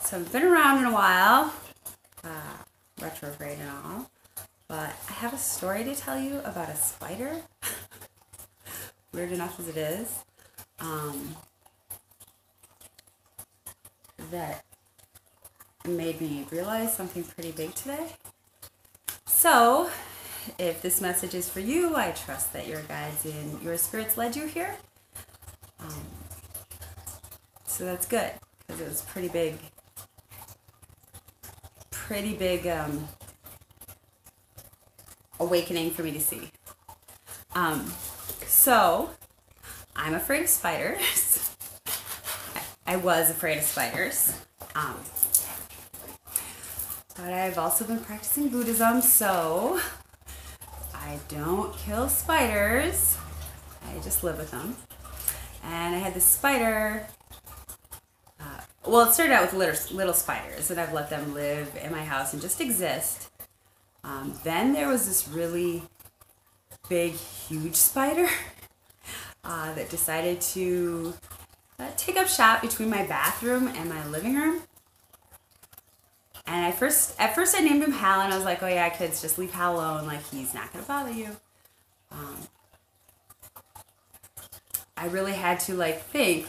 So I've been around in a while, retrograde and all, but I have a story to tell you about a spider. Weird enough as it is, that made me realize something pretty big today. So, if this message is for you, I trust that your guides and your spirits led you here. So that's good, because it was pretty big awakening for me to see. So, I'm afraid of spiders. I was afraid of spiders. But I've also been practicing Buddhism, so I don't kill spiders. I just live with them. And I had this spider. Well, it started out with little spiders, and I've let them live in my house and just exist. Then there was this really big, huge spider that decided to take up shop between my bathroom and my living room. And at first I named him Hal, and I was like, oh yeah, kids, just leave Hal alone. Like, he's not going to bother you. I really had to think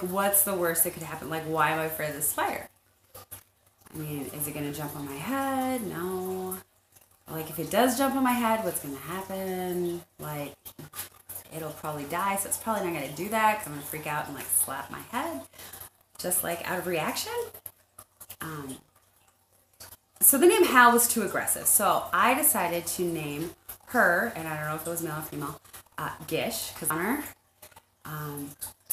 what's the worst that could happen? Like, why am I afraid of this spider? I mean, is it going to jump on my head? No. Like, if it does jump on my head, what's going to happen? Like, it'll probably die, so it's probably not going to do that because I'm going to freak out and slap my head. Just out of reaction. So the name Hal was too aggressive. So I decided to name her, and I don't know if it was male or female, Gish, because on her.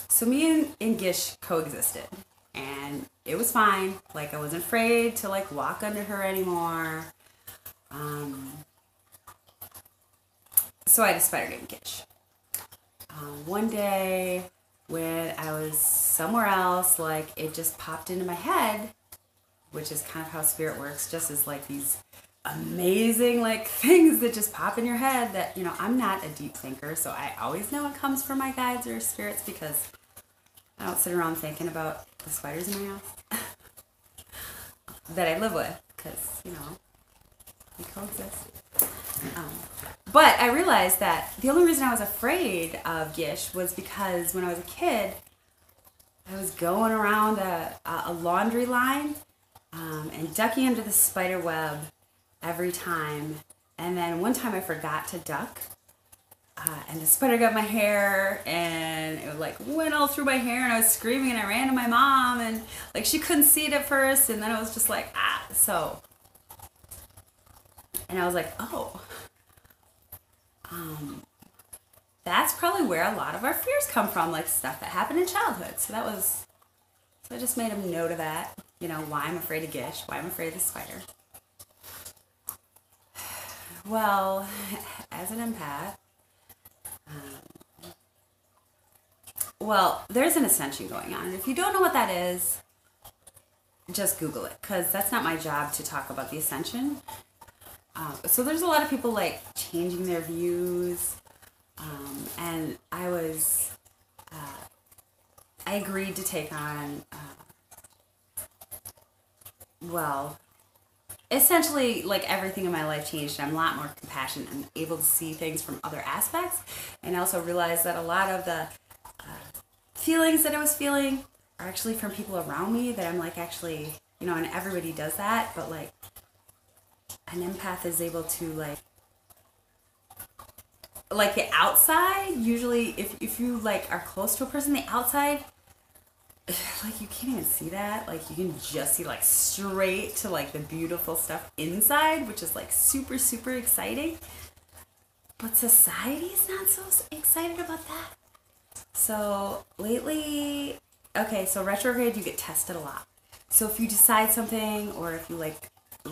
So me and Gish coexisted, and it was fine. I wasn't afraid to walk under her anymore. So I had a spider named Gish. One day when I was somewhere else, it just popped into my head, which is kind of how spirit works, just as these amazing things that just pop in your head that, I'm not a deep thinker, so I always know it comes from my guides or spirits because I don't sit around thinking about the spiders in my house that I live with, because, we coexist. But I realized that the only reason I was afraid of Gish was because when I was a kid, I was going around a laundry line and ducking under the spider web every time. And then one time I forgot to duck, and the spider got my hair, and it went all through my hair, and I was screaming, and I ran to my mom, and she couldn't see it at first, and then I was just so. And I was like, oh. That's probably where a lot of our fears come from, stuff that happened in childhood. So I just made a note of that, why I'm afraid of Gish, why I'm afraid of the spider. Well, as an empath, there's an ascension going on. And if you don't know what that is, just Google it, because that's not my job to talk about the ascension. So there's a lot of people changing their views, and I agreed to take on, essentially everything in my life changed. I'm a lot more compassionate and able to see things from other aspects, and I also realized that a lot of the feelings that I was feeling are actually from people around me that I'm actually, and everybody does that, but an empath is able to the outside, usually if you are close to a person, the outside, you can't even see that. You can just see straight to the beautiful stuff inside, which is super, super exciting. But society is not so excited about that. So lately, so retrograde, you get tested a lot. So if you decide something, or if you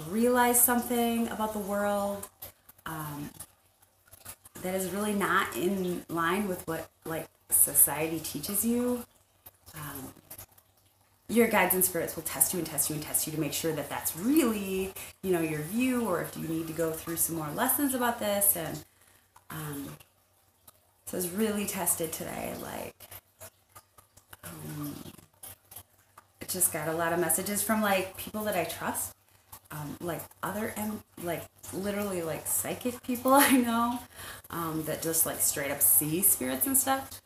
realize something about the world that is really not in line with what society teaches you, your guides and spirits will test you and test you and test you to make sure that that's really your view, or if you need to go through some more lessons about this. And so I was really tested today, just got a lot of messages from like people that I trust, like other and like literally like psychic people I know, that just like straight up see spirits and stuff.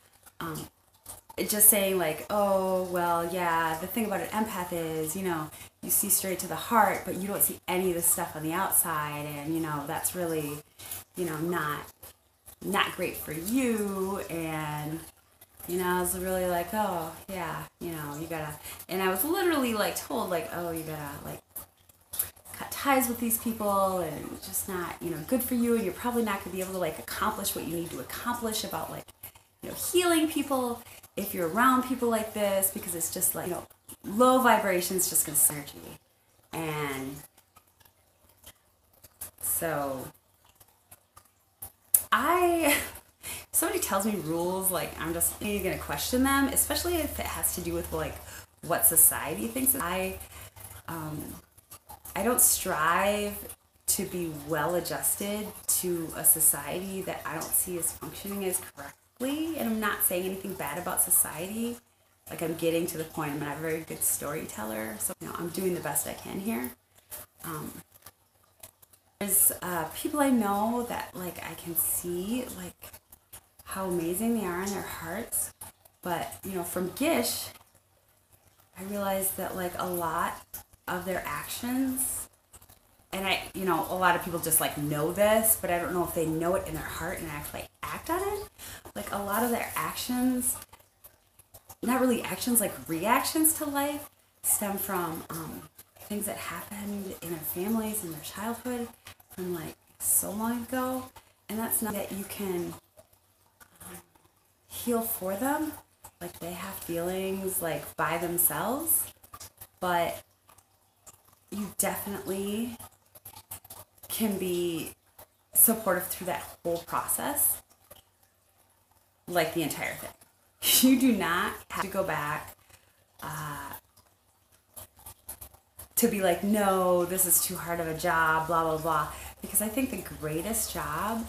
It just saying like, oh well, yeah, the thing about an empath is, you know, you see straight to the heart, but you don't see any of the stuff on the outside, and you know that's really, you know, not great for you. And you know, I was really like, oh yeah, you know, you gotta, and I was literally like told like, oh, you gotta like cut ties with these people, and it's just not, you know, good for you, and you're probably not gonna be able to like accomplish what you need to accomplish about like, you know, healing people if you're around people like this, because it's just like, you know, low vibrations just gonna energy. And so if somebody tells me rules, like I'm just gonna question them, especially if it has to do with like what society thinks. I don't strive to be well adjusted to a society that I don't see as functioning as correctly. And I'm not saying anything bad about society. Like, I'm getting to the point. I'm not a very good storyteller, so you know, I'm doing the best I can here. There's people I know that like I can see like how amazing they are in their hearts, but you know, from Gish, I realized that like a lot of their actions, and you know, a lot of people just like know this, but I don't know if they know it in their heart and actually act on it. Like, a lot of their actions, not really actions, like reactions to life, stem from things that happened in their families, in their childhood, from like so long ago. And that's not that you can heal for them. Like, they have feelings like by themselves, but you definitely can be supportive through that whole process, like the entire thing. You do not have to go back to be like, no, this is too hard of a job, blah, blah, blah. Because I think the greatest job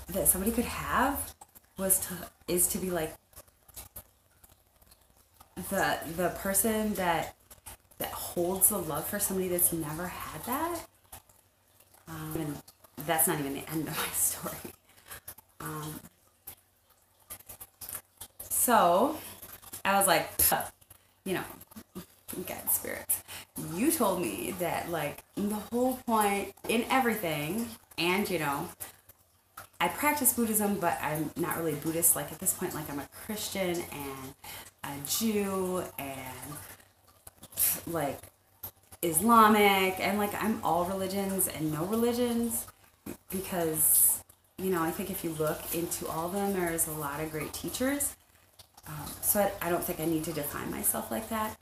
that somebody could have is to be like the person that holds the love for somebody that's never had that. And that's not even the end of my story. So I was like, you know, God, spirits, you told me that like the whole point in everything, and you know, I practice Buddhism, but I'm not really Buddhist. Like, at this point, like, I'm a Christian and a Jew and like Islamic, and like I'm all religions and no religions, because you know, I think if you look into all of them, there's a lot of great teachers. So I don't think I need to define myself like that.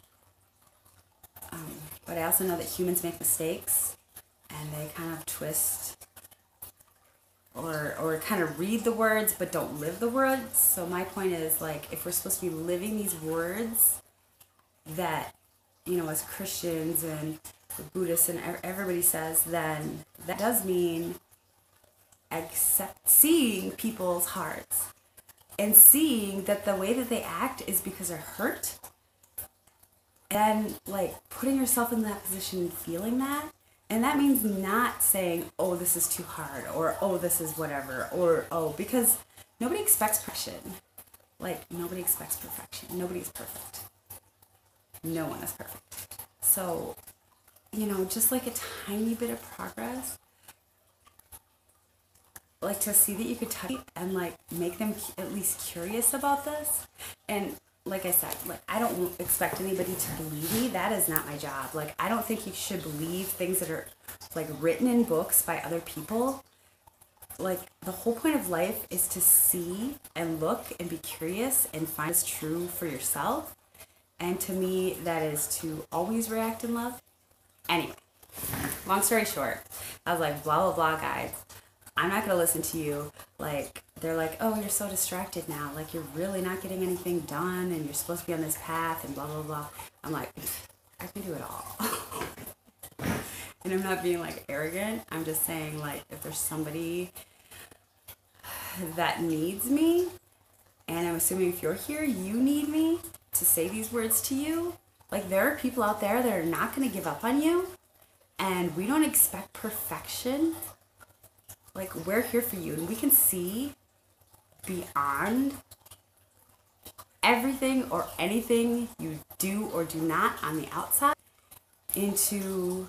But I also know that humans make mistakes, and they kind of twist or kind of read the words but don't live the words. So my point is, like, if we're supposed to be living these words that, you know, as Christians and Buddhists and everybody says, then that does mean seeing people's hearts and seeing that the way that they act is because they're hurt, and like putting yourself in that position and feeling that. And that means not saying, oh, this is too hard, or oh, this is whatever, or oh, because nobody expects perfection. Like, nobody expects perfection. Nobody's perfect. No one is perfect. So, you know, just like a tiny bit of progress, like to see that you could touch and like make them at least curious about this. And like I said, like, I don't expect anybody to believe me. That is not my job. Like, I don't think you should believe things that are like written in books by other people. Like, the whole point of life is to see and look and be curious and find what's true for yourself. And to me, that is to always react in love. Anyway, long story short, I was like, blah, blah, blah, guys. I'm not going to listen to you. Like, they're like, oh, you're so distracted now. Like, you're really not getting anything done, and you're supposed to be on this path, and blah, blah, blah. I'm like, I can do it all. And I'm not being, like, arrogant. I'm just saying, like, if there's somebody that needs me, and I'm assuming if you're here, you need me to say these words to you, Like, there are people out there that are not going to give up on you, and we don't expect perfection. Like, we're here for you, and we can see beyond everything or anything you do or do not on the outside into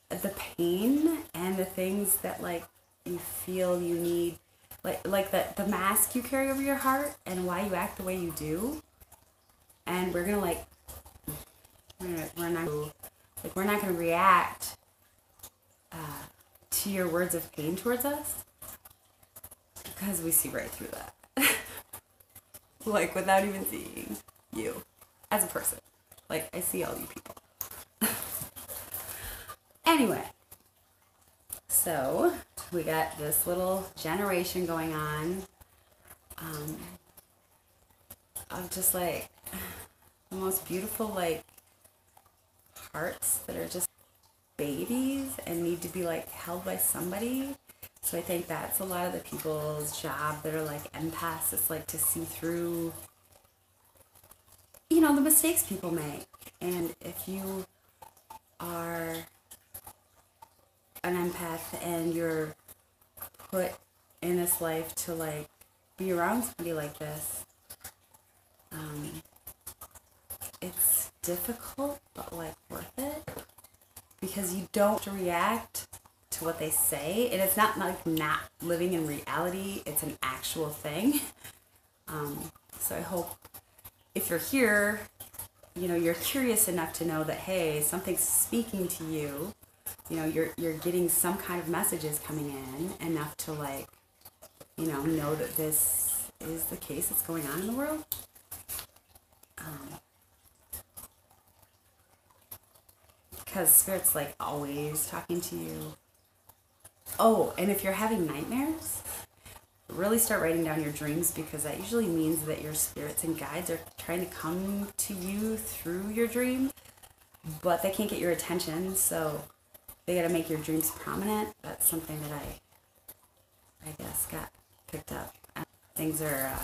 the pain and the things that, like, you feel you need, like the mask you carry over your heart and why you act the way you do. And we're gonna we're not gonna react to your words of pain towards us, because we see right through that. Like, without even seeing you as a person. Like, I see all you people. Anyway, so we got this little generation going on of just, like, the most beautiful, like, hearts that are just babies and need to be, like, held by somebody. So I think that's a lot of the people's job that are, like, empaths. It's, like, to see through, you know, the mistakes people make. And if you are an empath and you're put in this life to, like, be around somebody like this, it's difficult, but, like, worth it, because you don't react to what they say, and it's not like not living in reality, it's an actual thing. So I hope if you're here, you know, you're curious enough to know that, hey, something's speaking to you. You know, you're getting some kind of messages coming in enough to, like, you know that this is the case that's going on in the world. Because Spirit's, like, always talking to you. Oh, and if you're having nightmares, really start writing down your dreams, because that usually means that your spirits and guides are trying to come to you through your dreams, but they can't get your attention, so they got to make your dreams prominent. That's something that I guess got picked up. Things are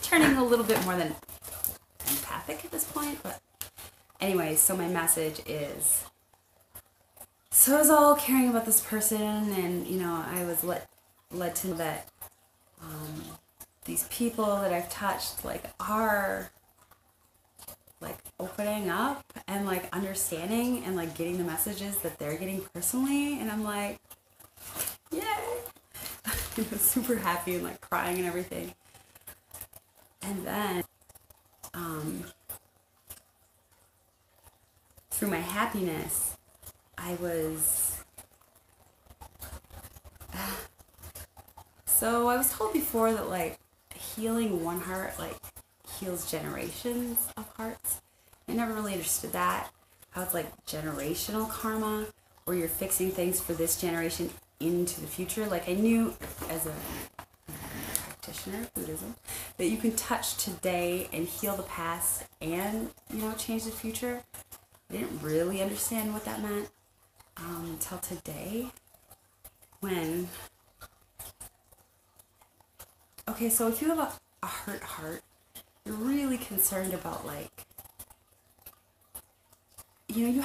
turning a little bit more than empathic at this point, but anyways, so my message is, so I was all caring about this person, and, you know, I was led to know that these people that I've touched, like, are, like, opening up and, like, understanding and, like, getting the messages that they're getting personally, and I'm like, yay! I was super happy and, like, crying and everything. And then through my happiness, I was so I was told before that, like, healing one heart, like, heals generations of hearts. I never really understood that, how it's, like, generational karma, where you're fixing things for this generation into the future. Like, I knew as a practitioner of Buddhism that you can touch today and heal the past and, you know, change the future. I didn't really understand what that meant until today, when, okay, so if you have a hurt heart, you're really concerned about, like, you know, you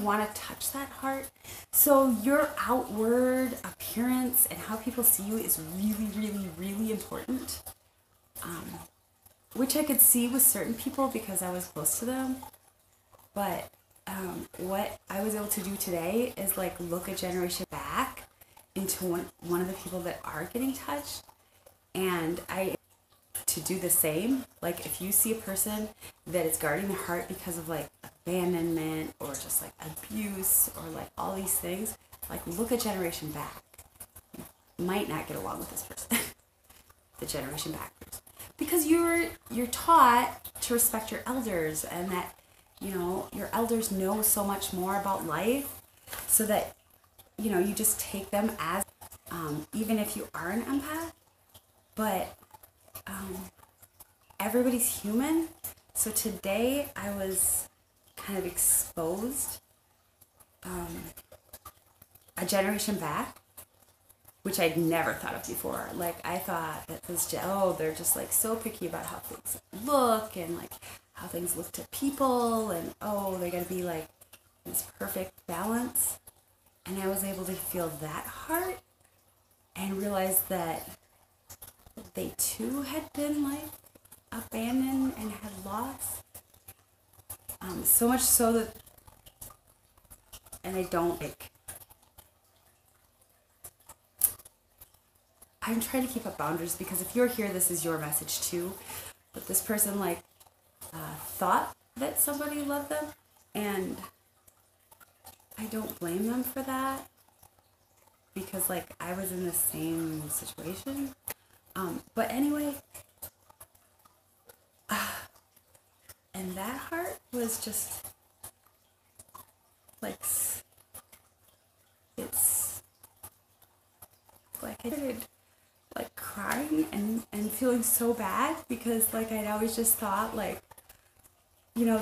want to touch that heart. So your outward appearance and how people see you is really, really, really important. Which I could see with certain people because I was close to them. But what I was able to do today is, like, look a generation back into one of the people that are getting touched, and to do the same. Like, if you see a person that is guarding their heart because of, like, abandonment or just, like, abuse or, like, all these things, like, look a generation back. You might not get along with this person. The generation backwards, because you're taught to respect your elders, and that, you know, your elders know so much more about life, so that, you know, you just take them as, even if you are an empath, but everybody's human. So today I was kind of exposed a generation back which I'd never thought of before. Like, I thought that they're just like so picky about how things look and like how things look to people, and they gotta be like this perfect balance. And I was able to feel that heart and realize that they too had been like abandoned and had lost. So much so that, and I don't like, I'm trying to keep up boundaries, because if you're here, this is your message too. But this person like thought that somebody loved them, and I don't blame them for that, because like I was in the same situation. But anyway, and that heart was just like, it's like I started like crying and feeling so bad, because like I'd always just thought like,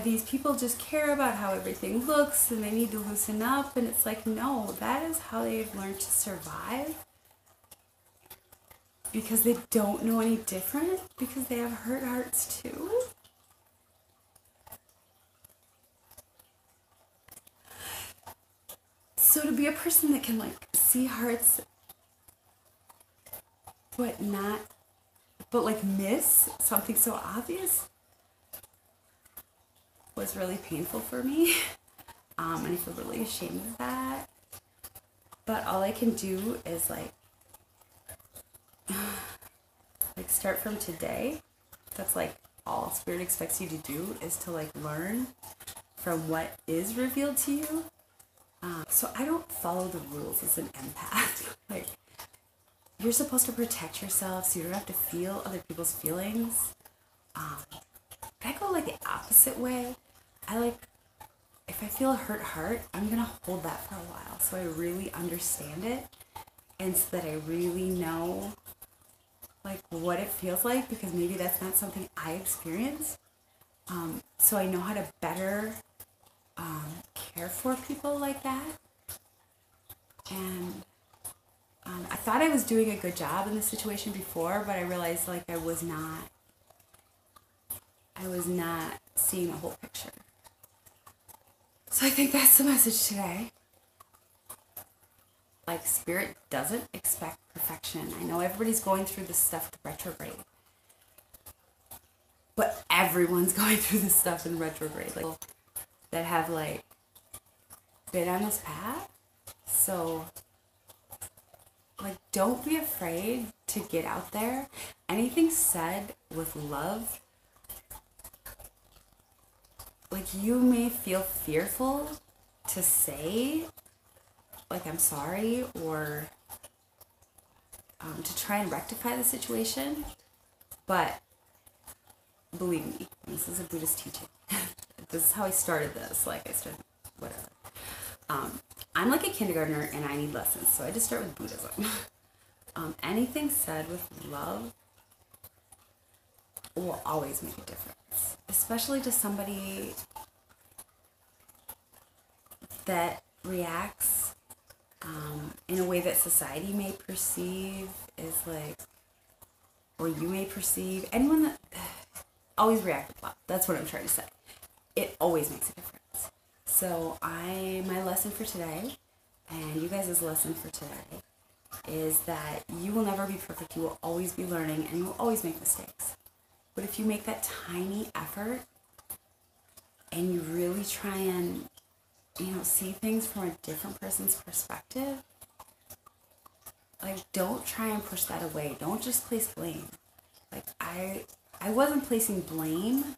these people just care about how everything looks and they need to loosen up. And it's like, no, that is how they've learned to survive, because they don't know any different, because they have hurt hearts too. So to be a person that can like see hearts but like miss something so obvious was really painful for me. And I feel really ashamed of that. But all I can do is like start from today. That's like all Spirit expects you to do, is to like learn from what is revealed to you. So I don't follow the rules as an empath. Like, you're supposed to protect yourself so you don't have to feel other people's feelings. But I go like the opposite way. If I feel a hurt heart, I'm going to hold that for a while so I really understand it, and so that I really know like what it feels like, because maybe that's not something I experience. So I know how to better care for people like that. And I thought I was doing a good job in this situation before, but I realized like I was not seeing the whole picture. So I think that's the message today. Like, Spirit doesn't expect perfection. I know everybody's going through this stuff with retrograde, but everyone's going through this stuff in retrograde, like that have like been on this path. So like, don't be afraid to get out there. Anything said with love, like, you may feel fearful to say like I'm sorry, or to try and rectify the situation, but believe me, this is a Buddhist teaching. This is how I started this. Like, I started whatever. I'm like a kindergartner and I need lessons, so I just start with Buddhism. Anything said with love will always make a difference, especially to somebody that reacts in a way that society may perceive is like, or you may perceive. Anyone that always react with love. That's what I'm trying to say. It always makes a difference. So my lesson for today, and you guys' lesson for today, is that you will never be perfect. You will always be learning, and you will always make mistakes. But if you make that tiny effort and you really try and, see things from a different person's perspective, like, don't try and push that away. Don't just place blame. Like, I wasn't placing blame,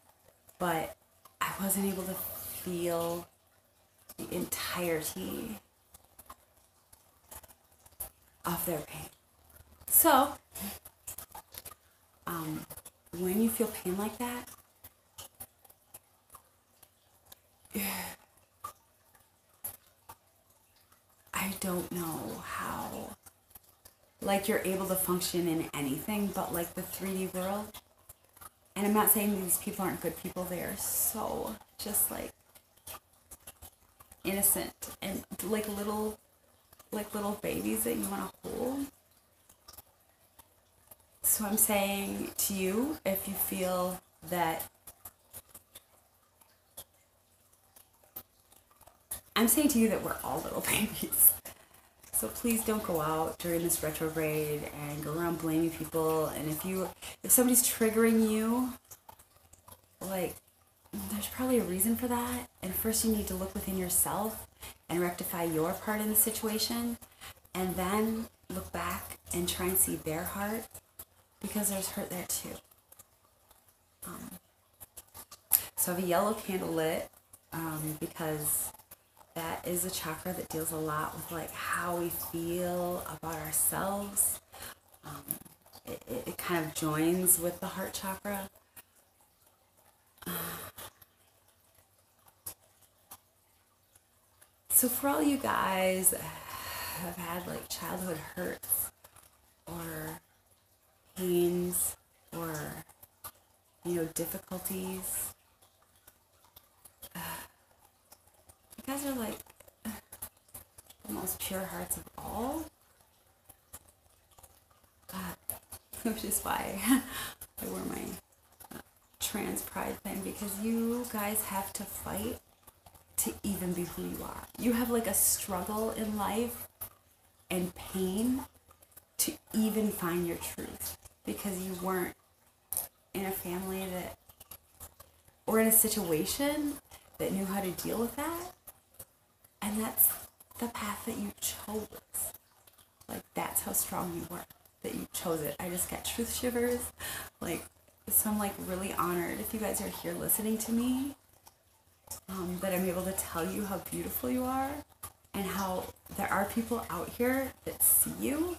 but I wasn't able to feel the entirety of their pain. So, when you feel pain like that, I don't know how, like, you're able to function in anything but, like, the 3D world. And I'm not saying these people aren't good people. They are so just, like, innocent and, like, little babies that you want to hold. So I'm saying to you, if you feel that, I'm saying to you that we're all little babies. So please don't go out during this retrograde and go around blaming people. And if somebody's triggering you, like, there's probably a reason for that. And first you need to look within yourself and rectify your part in the situation. And then look back and try and see their heart, because there's hurt there too. So I have a yellow candle lit because that is a chakra that deals a lot with like how we feel about ourselves. It kind of joins with the heart chakra. So for all you guys have had like childhood hurts or pains or, you know, difficulties, you guys are like the most pure hearts of all. Which is why I wear my trans pride thing, because you guys have to fight to even be who you are. You have like a struggle in life and pain to even find your truth, because you weren't in a family that, or in a situation that knew how to deal with that. And that's the path that you chose. Like, that's how strong you were, that you chose it. I just got truth shivers. Like, so I'm like really honored if you guys are here listening to me, that I'm able to tell you how beautiful you are and how there are people out here that see you.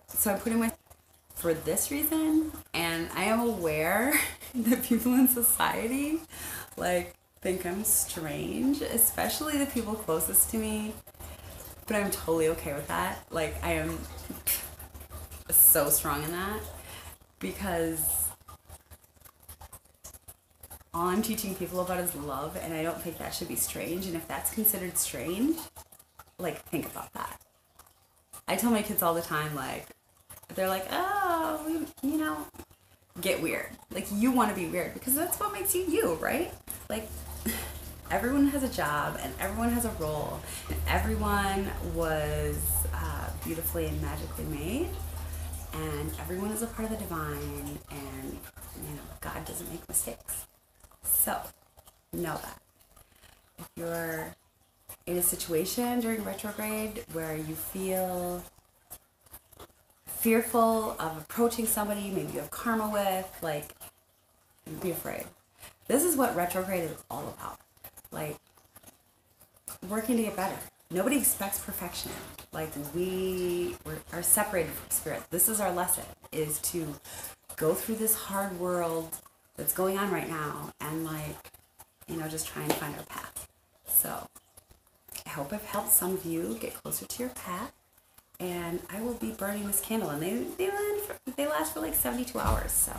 So I'm putting my for this reason, and I am aware that people in society like think I'm strange, especially the people closest to me, but I'm totally okay with that. Like, I am so strong in that, because all I'm teaching people about is love, and I don't think that should be strange. And if that's considered strange, like, think about that. I tell my kids all the time, like, they're like, oh, you know, get weird. Like, you want to be weird because that's what makes you you, right? Like, everyone has a job and everyone has a role, and everyone was beautifully and magically made, and everyone is a part of the divine, and, you know, God doesn't make mistakes. So, know that. If you're in a situation during retrograde where you feel fearful of approaching somebody maybe you have karma with, like, don't be afraid. This is what retrograde is all about. Like, working to get better. Nobody expects perfection. Like, we are separated from spirit. This is our lesson, is to go through this hard world that's going on right now and, like, you know, just try and find our path. So I hope I've helped some of you get closer to your path. And I will be burning this candle, and they last for like 72 hours. So